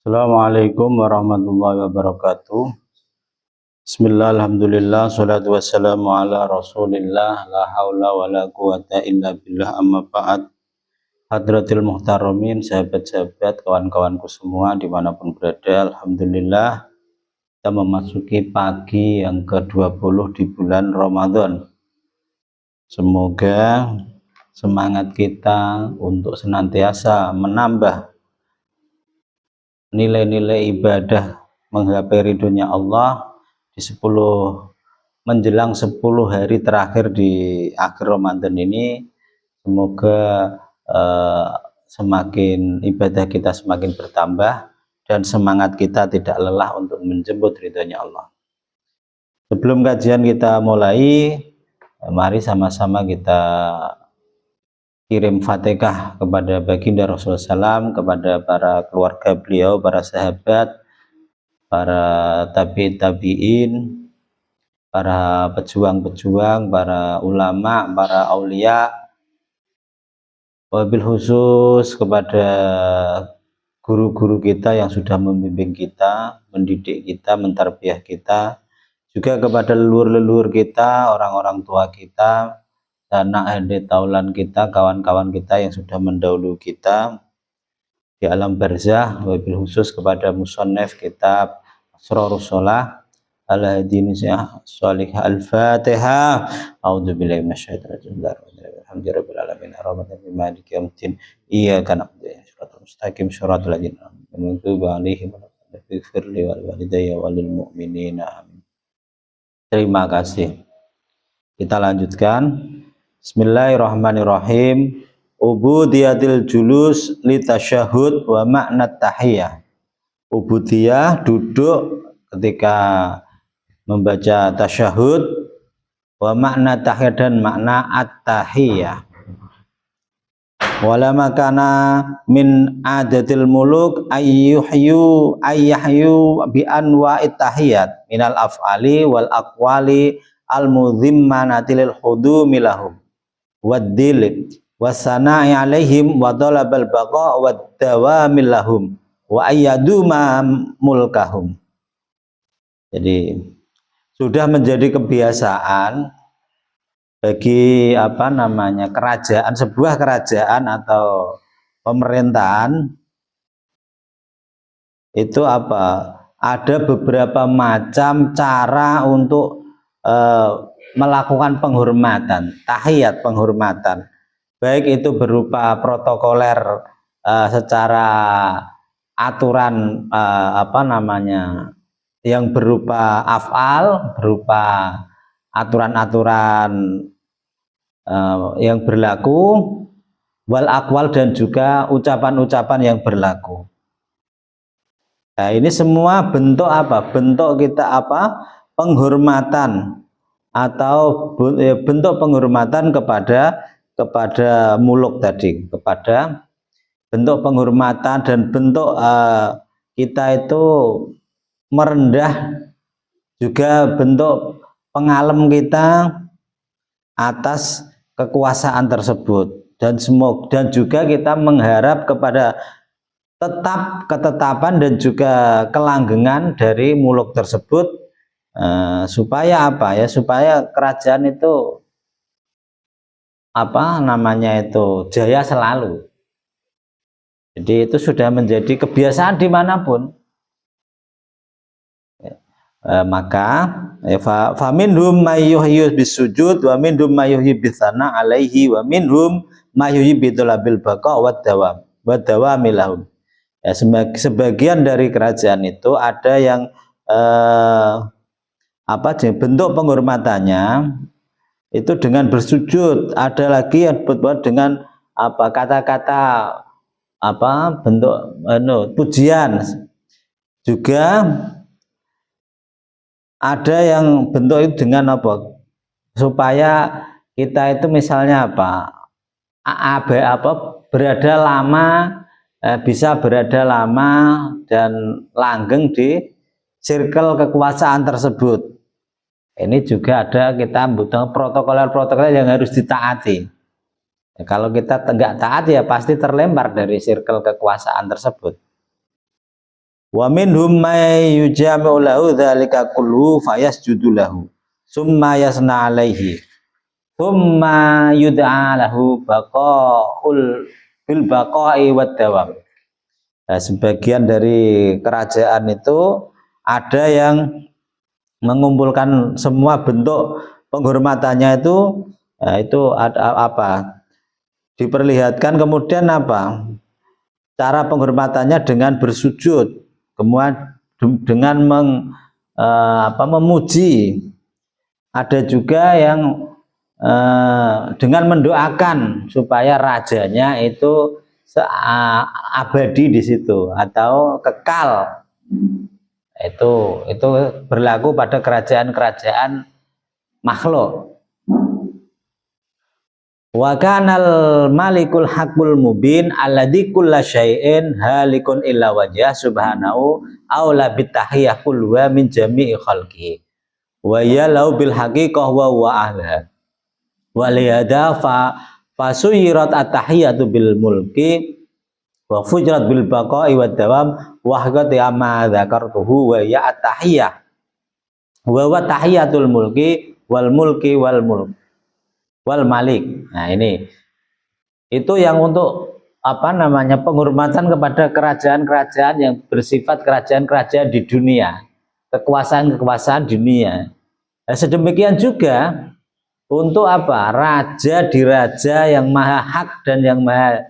Assalamualaikum warahmatullahi wabarakatuh. Bismillah, alhamdulillah, salatu wassalamu ala rasulillah, la haula wa la quwata illa billah, amma ba'd. Hadratil muhtaramin, sahabat-sahabat, kawan-kawanku semua dimanapun berada, alhamdulillah kita memasuki pagi yang ke-20 di bulan Ramadan. Semoga semangat kita untuk senantiasa menambah nilai-nilai ibadah menggapai ridhonya Allah di 10 menjelang 10 hari terakhir di akhir Ramadan ini. Semoga semakin ibadah kita semakin bertambah dan semangat kita tidak lelah untuk menjemput ridhonya Allah. Sebelum kajian kita mulai, mari sama-sama kita kirim Fatihah kepada baginda Rasulullah SAW, kepada para keluarga beliau, para sahabat, para tabi'in, para pejuang-pejuang, para ulama, para aulia, wabil khusus kepada guru-guru kita yang sudah membimbing kita, mendidik kita, mentarbiyah kita, juga kepada leluhur-leluhur kita, orang-orang tua kita, anak adik taulan kita, kawan-kawan kita yang sudah mendahului kita di alam barzah, wabil khusus kepada musannif kitab Asrarus Shalah al-hadin sholih al-fatihah. A'udzubillahi minasyaitonir rajim. Alhamdulillahirabbil alamin arrahmanir rahim maliki yaumiddin iyyaka na'budu wa iyyaka nasta'in mustaqim shiratal ladzina an'amta 'alaihim ghairil wal walidayya walil mu'minina amin. Terima kasih. Kita lanjutkan. Bismillahirrahmanirrahim. Ubudiyatil julus li tasyahud wa makna tahiyah. Ubudiyah duduk ketika membaca tasyahud, wa makna tahiyah dan makna at-tahiyah. Wala makana min adatil muluk ayyuhyu bi anwa'it tahiyat minal af'ali wal aqwali al-mudhimmanati lil hudumi lahum waddil wasana'i alaihim wa talabal baqa wad dawamil lahum wa ayyadu ma mulkahum. Jadi sudah menjadi kebiasaan bagi kerajaan, sebuah kerajaan atau pemerintahan itu ada beberapa macam cara untuk melakukan penghormatan, tahiyat, penghormatan, baik itu berupa protokoler secara aturan yang berupa af'al, berupa aturan-aturan yang berlaku, wal aqwal dan juga ucapan-ucapan yang berlaku. Nah, ini semua bentuk bentuk kita penghormatan atau bentuk penghormatan kepada muluk tadi, kepada bentuk penghormatan dan bentuk kita itu merendah, juga bentuk pengalem kita atas kekuasaan tersebut, dan juga kita mengharap kepada ketetapan dan juga kelanggengan dari muluk tersebut, supaya supaya kerajaan itu jaya selalu. Jadi itu sudah menjadi kebiasaan dimanapun. Maka faminhum mayyuhyi bisujud wa minhum mayyuhyi bisana alaihi wa minhum mayyuhyi bitolabil baqa wad dawamilahum. Ya, sebagian dari kerajaan itu ada yang bentuk penghormatannya itu dengan bersujud, ada lagi yang dengan kata-kata bentuk pujian, juga ada yang bentuk itu dengan supaya kita itu misalnya berada lama, bisa berada lama dan langgeng di circle kekuasaan tersebut. Ini juga ada, kita butuh protokoler yang harus ditaati. Kalau kita nggak taat ya pasti terlempar dari circle kekuasaan tersebut. Wa minhum may yujami'u lahu dzalika kullu fayasjudu lahu summa yasna alaihi summa yud'a lahu baqaul bil baqa'i wad dawam. Nah, sebagian dari kerajaan itu ada yang mengumpulkan semua bentuk penghormatannya itu, nah itu ada apa? Diperlihatkan kemudian apa? Cara penghormatannya dengan bersujud, kemudian dengan memuji. Ada juga yang dengan mendoakan supaya rajanya itu abadi di situ atau kekal. Itu berlaku pada kerajaan-kerajaan makhluk. Wa kanal malikul haqqul mubin alladzi kullu syai'in halikun illa wajha subhanahu aula bitahiyah kulluha min jami'i khalqihi wa ya lau bil haqiqah wa huwa ahla wa lihada fasuyirat at-tahiyatu bil mulki wa fujrat bil baqa'i wad dawam wa haqati amma dzakartuhu wa ya at-tahiyah wa wa tahiyatul mulki wal malik. Nah, ini itu yang untuk penghormatan kepada kerajaan-kerajaan yang bersifat kerajaan-kerajaan di dunia, kekuasaan-kekuasaan dunia. Nah, sedemikian juga untuk raja diraja yang maha hak dan yang maha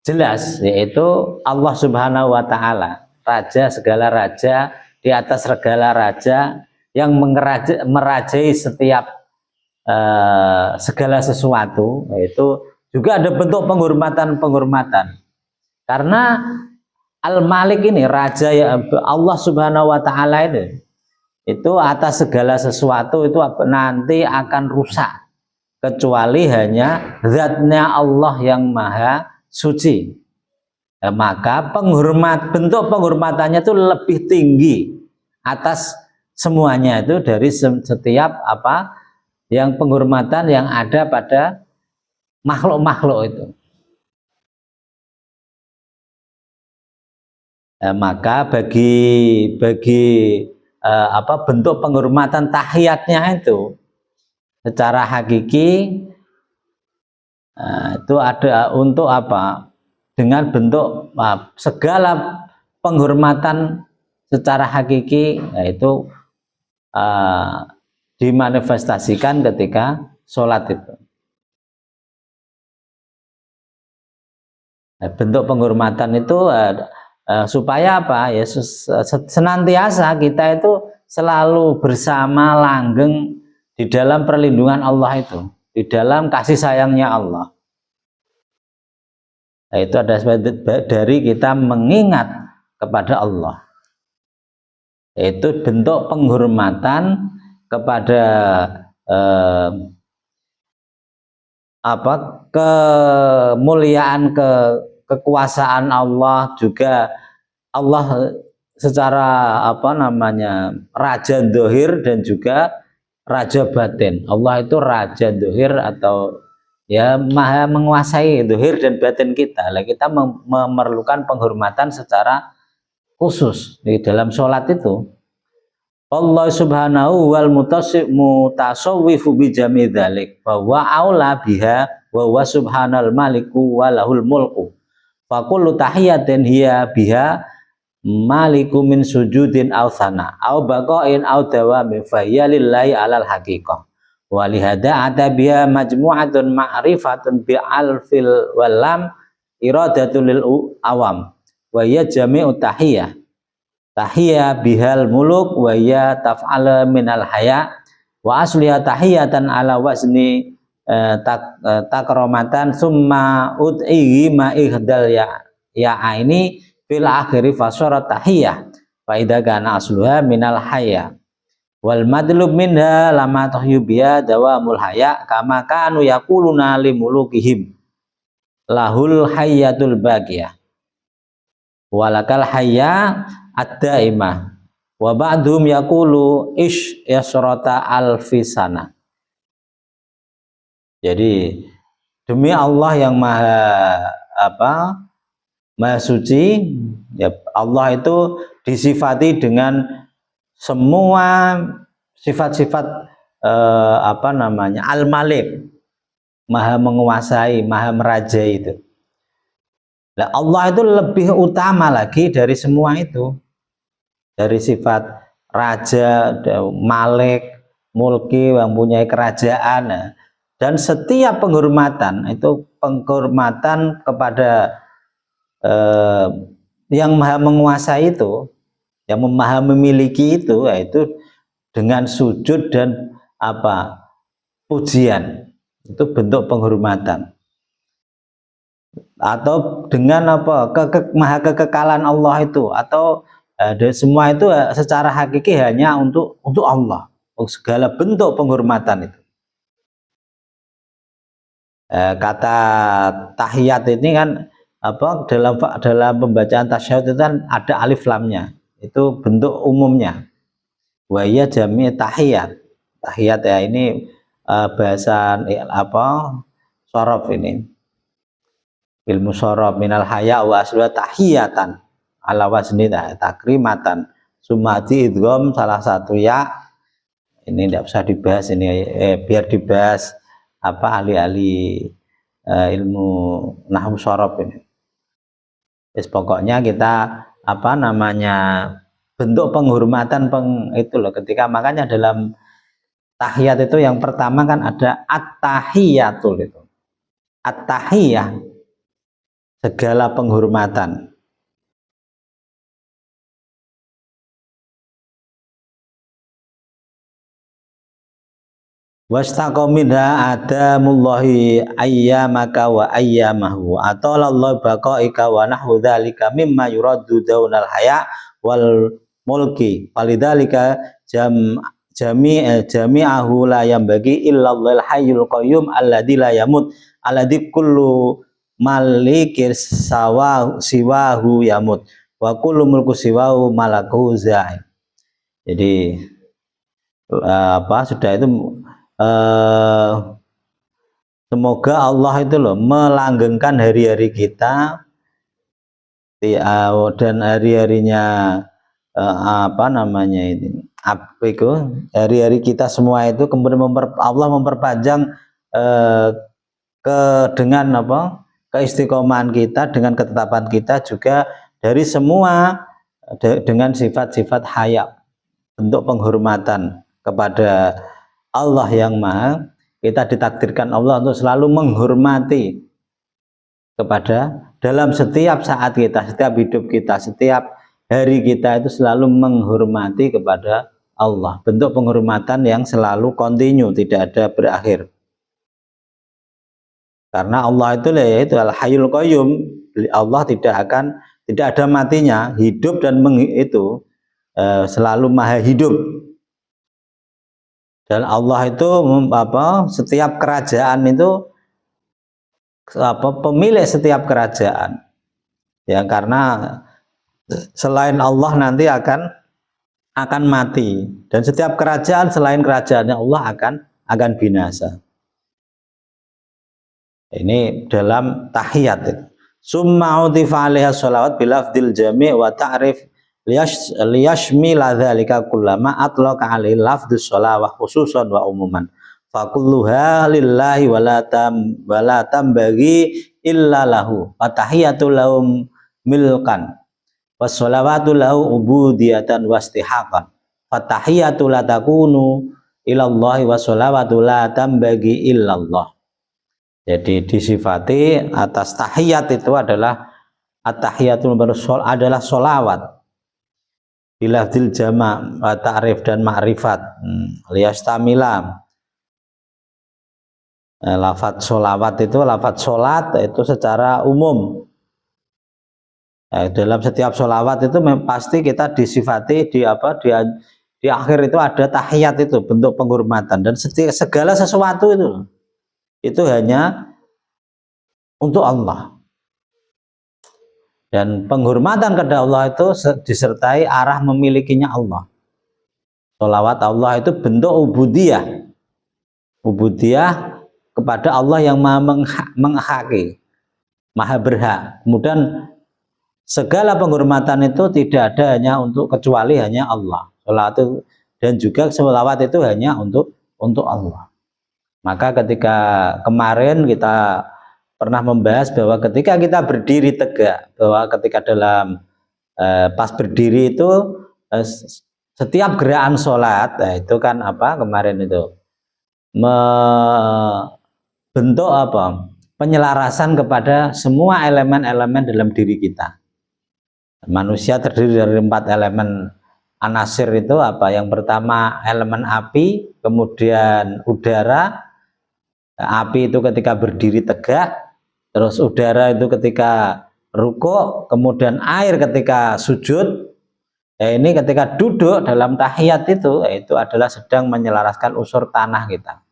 jelas, yaitu Allah Subhanahu wa taala, raja segala raja, di atas segala raja yang merajai setiap segala sesuatu. Itu juga ada bentuk penghormatan karena Al-Malik ini raja ya Allah Subhanahu wa taala ini, itu atas segala sesuatu itu nanti akan rusak kecuali hanya zatnya Allah yang maha suci. Maka bentuk penghormatannya itu lebih tinggi atas semuanya itu dari setiap yang penghormatan yang ada pada makhluk-makhluk itu. Maka bagi bentuk penghormatan tahiyatnya itu secara hakiki itu ada untuk dengan bentuk segala penghormatan secara hakiki, yaitu dimanifestasikan ketika sholat itu. Bentuk penghormatan itu supaya Yesus senantiasa kita itu selalu bersama langgeng di dalam perlindungan Allah itu, di dalam kasih sayangnya Allah. Itu ada dari kita mengingat kepada Allah. Itu bentuk penghormatan kepada kemuliaan kekuasaan Allah, juga Allah secara raja dzahir dan juga raja batin. Allah itu raja dzahir atau ya maha menguasai dzahir dan batin kita. Kita memerlukan penghormatan secara khusus di dalam sholat itu. Allah Subhanahu wal mutasawwifu bi jami dzalik wa huwa aula biha wa huwa subhanal maliku wa lahul mulku fa kullu tahiyatin hiya biha maliku min sujudin aw sana aw baqain aw dawami fa hiya lillahi alal haqiqah wa lihada ata biha majmu'atun ma'rifatun bi alfil walam iradatul lil awam wa hiya jami'u tahiyah tahiyya bihal muluk wa ya taf'ala minal haya wa asliha tahiyatan ala wazni takromatan summa ud'ihi ma ihdal ya ini fil akhiri fasyarat tahiyyah fa idza kana asluha minal haya wal madlub minha lama tahyubiya dawamul haya kama kanu yaquluna limulukihim lahul hayyatul baqiyah walakal hayya ad-daimah wa ba'dhum yaqulu ish yasrata alfisana. Jadi demi Allah yang maha Maha suci, ya Allah itu disifati dengan semua sifat-sifat apa namanya, Al-Malik, maha menguasai, maha merajai itu. Nah, Allah itu lebih utama lagi dari semua itu, dari sifat raja, malik, mulki, yang punya kerajaan. Dan setiap penghormatan itu penghormatan kepada yang maha menguasai itu, yang maha memiliki itu, yaitu dengan sujud dan apa, pujian, itu bentuk penghormatan. Atau dengan apa, maha kekekalan Allah itu, atau dari semua itu secara hakiki hanya untuk Allah, segala bentuk penghormatan itu. Kata tahiyat ini kan apa, dalam pembacaan tasyahud itu kan ada alif lamnya, itu bentuk umumnya. Wa ya jami tahiyat. Tahiyat ya ini bahasa apa, sorof ini. Ilmu sorof minal haya wa aswa tahiyatan ala wasni takrimatan sumati idgham salah satu ya. Ini tidak usah dibahas ini, biar dibahas apa ahli-ahli ilmu nahwu sorof ini. Pokoknya kita apa namanya, bentuk penghormatan itu loh, ketika makanya dalam tahiyat itu yang pertama kan ada at-tahiyatul itu. At-tahiyah, segala penghormatan. Wastaqominha adamullahi ayyamaka wa ayyamahu atalallahu baqaika wa nahwu dzalika mimma yuraddu daunal haya wal mulki walidzalika jami'ahu la yambagi illallahil hayyul qayyum alladzi la yamut alladzi kullu malikis siwahu yamut wa kullu mulku siwahu malaku zain. Jadi apa, sudah itu semoga Allah itu loh melanggengkan hari-hari kita dan hari-harinya apa namanya ini, apa itu, hari-hari kita semua itu kemudian Allah memperpanjang dengan apa, keistiqomahan kita, dengan ketetapan kita juga dari semua dengan sifat-sifat haya, bentuk penghormatan kepada Allah yang maha. Kita ditakdirkan Allah untuk selalu menghormati kepada, dalam setiap saat kita, setiap hidup kita, setiap hari kita itu selalu menghormati kepada Allah. Bentuk penghormatan yang selalu kontinu, tidak ada berakhir. Karena Allah itu yaitu Al-Hayyul Qayyum, Allah tidak ada matinya, hidup dan itu selalu maha hidup. Dan Allah itu apa, setiap kerajaan itu apa, pemilik setiap kerajaan. Ya, karena selain Allah nanti akan mati, dan setiap kerajaan selain kerajaannya Allah akan binasa. Ini dalam tahiyat itu. Summa utifa 'alaiha sholawat bilafdil jami' wa ta'rif liyashmila dzalika kullama atlaqa 'alaihi lafdzus sholawah khususan wa umuman. Fa kulluha lillahi wa la tambaghi illa lahu. Wa tahiyatul lahum milkan. Was sholawatu lahu ubudiyatan wastihaqan. Fa tahiyatu la takunu ilallahi wa sholawatu la tambaghi illallah. Jadi disifati atas tahiyat itu adalah at-tahiyatul adalah sholawat bilafdil jama' wa ta'rif dan ma'rifat liyastamila. Lafadz sholawat itu, lafadz sholat itu secara umum. Dalam setiap sholawat itu pasti kita disifati di apa, di akhir itu ada tahiyat, itu bentuk penghormatan, dan segala sesuatu itu hanya untuk Allah. Dan penghormatan kepada Allah itu disertai arah memilikinya Allah. Sholawat Allah itu bentuk ubudiyah. Ubudiyah kepada Allah yang maha menghaki, maha berhak. Kemudian Segala penghormatan itu tidak ada hanya untuk kecuali hanya Allah. Salat itu dan juga selawat itu hanya untuk Allah. Maka ketika kemarin kita pernah membahas bahwa ketika kita berdiri tegak, bahwa ketika dalam pas berdiri itu setiap gerakan sholat, itu kan apa kemarin itu bentuk apa penyelarasan kepada semua elemen-elemen dalam diri kita. Manusia terdiri dari 4 elemen anasir itu apa? Yang pertama elemen api, kemudian udara. Api itu ketika berdiri tegak, terus udara itu ketika rukuk, kemudian air ketika sujud. Ini ketika duduk dalam tahiyat itu adalah sedang menyelaraskan unsur tanah kita.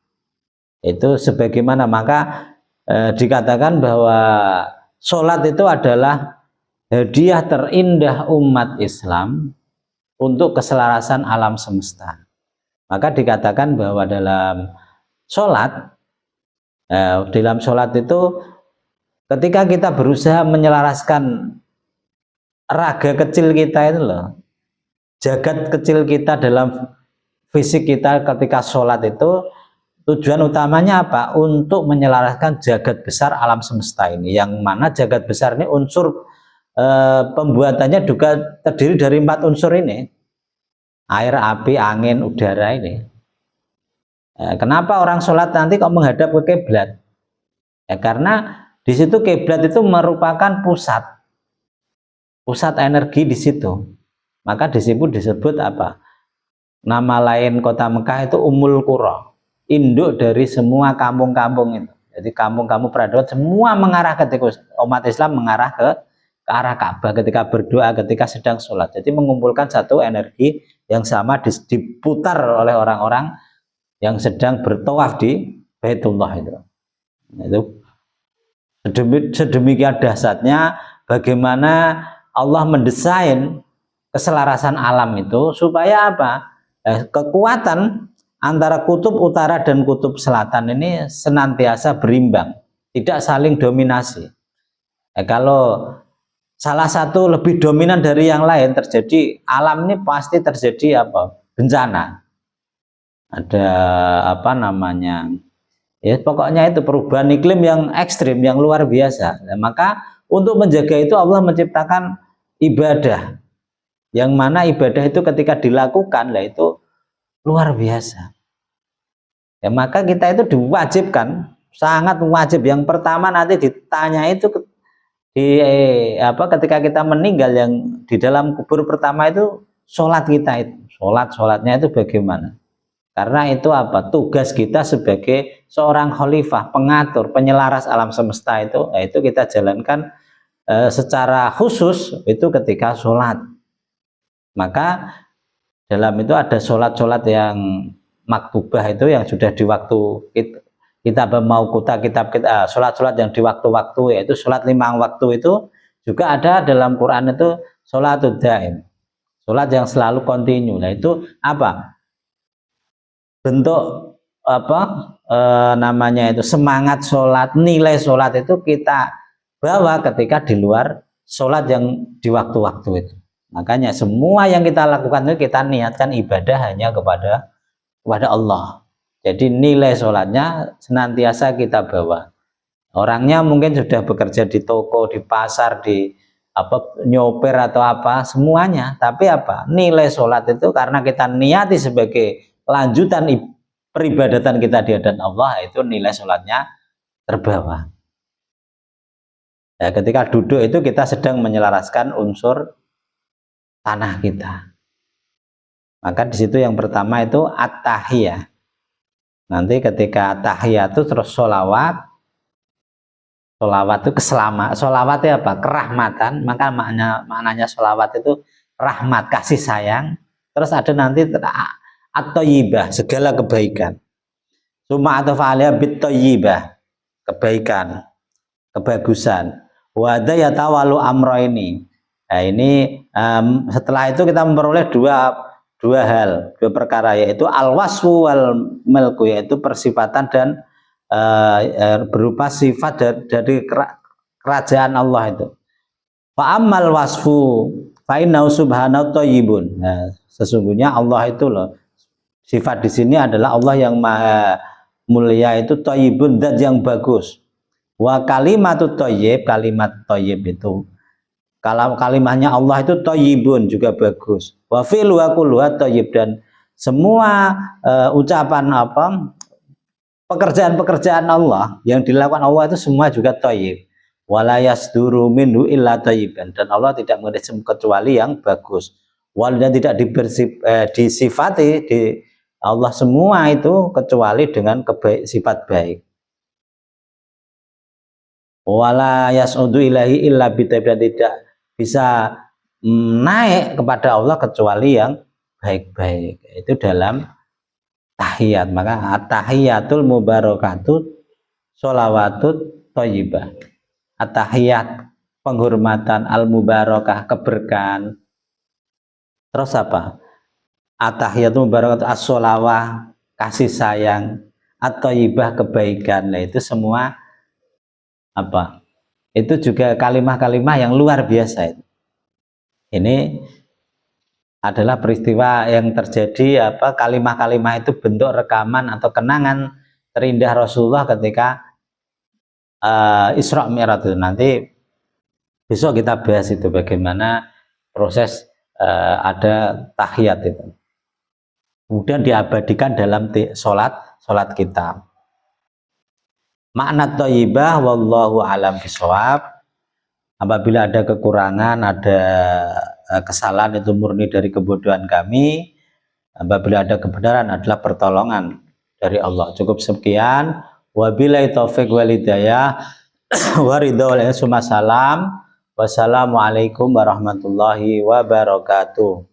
Itu sebagaimana maka dikatakan bahwa sholat itu adalah hadiah terindah umat Islam untuk keselarasan alam semesta. Maka dikatakan bahwa dalam sholat itu ketika kita berusaha menyelaraskan raga kecil kita itu loh, jagat kecil kita dalam fisik kita ketika sholat itu tujuan utamanya apa? Untuk menyelaraskan jagat besar alam semesta ini, yang mana jagat besar ini unsur pembuatannya juga terdiri dari 4 unsur ini, air, api, angin, udara ini. Kenapa orang sholat nanti kok menghadap ke kiblat? Karena di situ kiblat itu merupakan pusat energi di situ. Maka disebut apa? Nama lain kota Mekah itu Ummul Qura, induk dari semua kampung-kampung itu. Jadi kampung-kampung peradaban semua mengarah ketika umat Islam mengarah ke arah Ka'bah ketika berdoa, ketika sedang sholat. Jadi mengumpulkan satu energi yang sama diputar oleh orang-orang yang sedang bertawaf di Baitullah itu. Sedemikian dahsyatnya bagaimana Allah mendesain keselarasan alam itu supaya apa? Kekuatan antara kutub utara dan kutub selatan ini senantiasa berimbang, tidak saling dominasi. Kalau salah satu lebih dominan dari yang lain terjadi, alam ini pasti terjadi apa? Bencana. Ada apa namanya? Ya pokoknya itu perubahan iklim yang ekstrim, yang luar biasa. Nah, maka untuk menjaga itu Allah menciptakan ibadah, yang mana ibadah itu ketika dilakukan lah itu luar biasa. Ya, maka kita itu diwajibkan, sangat wajib. Yang pertama nanti ditanya itu ketika kita meninggal, yang di dalam kubur pertama itu sholat kita itu, sholatnya itu bagaimana? Karena itu apa? Tugas kita sebagai seorang khalifah, pengatur, penyelaras alam semesta itu kita jalankan secara khusus itu ketika sholat. Maka dalam itu ada sholat yang maktubah itu yang sudah di waktu kita mau kitab sholat yang di waktu-waktu, yaitu sholat 5 waktu itu juga ada dalam Quran itu sholatul daim, sholat yang selalu kontinu. Nah itu apa? Bentuk apa namanya itu semangat sholat, nilai sholat itu kita bawa ketika di luar sholat yang di waktu-waktu itu. Makanya semua yang kita lakukan itu kita niatkan ibadah hanya kepada Allah. Jadi nilai sholatnya senantiasa kita bawa. Orangnya mungkin sudah bekerja di toko, di pasar, di nyopir atau apa semuanya, tapi apa? Nilai sholat itu karena kita niati sebagai lanjutan peribadatan kita di hadapan Allah, itu nilai sholatnya terbawa. Ya, ketika duduk itu kita sedang menyelaraskan unsur tanah kita. Maka di situ yang pertama itu at-tahiyah. Nanti ketika tahiyah itu terus sholawat itu keselamatan. Sholawat itu apa? Kerahmatan. Maka maknanya sholawat itu rahmat, kasih sayang. Terus ada nanti at-thayyibah, segala kebaikan. Summa atafa'aliyah bit-thayyibah, kebaikan, kebagusan. Wa hadza yatawalu amra ini. Nah ini setelah itu kita memperoleh dua perkara, yaitu al-wasfu wal milku, yaitu persifatan dan berupa sifat dari kerajaan Allah itu. Fa ammal wasfu fa innahu subhanahu thayyibun. Nah, sesungguhnya Allah itu loh, sifat di sini adalah Allah yang maha mulia itu thayyibun, zat yang bagus. Wa kalimatut thayyib, kalimat thayyib itu kalau kalimatnya Allah itu thayyibun juga bagus. Wa fi'lu wa kulluha thayyib, dan semua ucapan pekerjaan-pekerjaan Allah yang dilakukan Allah itu semua juga thayyib. Wala yasduru minhu illa thayyiban, dan Allah tidak mengeluarkan kecuali yang bagus. Walaupun tidak disifati di Allah semua itu kecuali dengan sifat baik. Wala yas'udu ilahi illa bitaib, tidak bisa naik kepada Allah kecuali yang baik-baik. Itu dalam tahiyat. Maka at-tahiyatul mubarakatut sholawatut thayyibah. At-tahiyat penghormatan, al-mubarakah keberkahan. Terus apa? At-tahiyatul mubarakatut as-sholawah kasih sayang, at-thayyibah kebaikan. Nah, itu semua apa? Itu juga kalimah-kalimah yang luar biasa. Ini adalah peristiwa yang terjadi, kalimah-kalimah itu bentuk rekaman atau kenangan terindah Rasulullah ketika Isra Mi'raj itu. Nanti besok kita bahas itu bagaimana proses ada tahiyat itu. Kemudian diabadikan dalam sholat kita. Makna thayyibah wallahu alam bisawab. Apabila ada kekurangan, ada kesalahan, itu murni dari kebodohan kami. Apabila ada kebenaran adalah pertolongan dari Allah. Cukup sekian. Wabillahi taufiq wal hidayah. Waridho salam. Wassalamualaikum warahmatullahi wabarakatuh.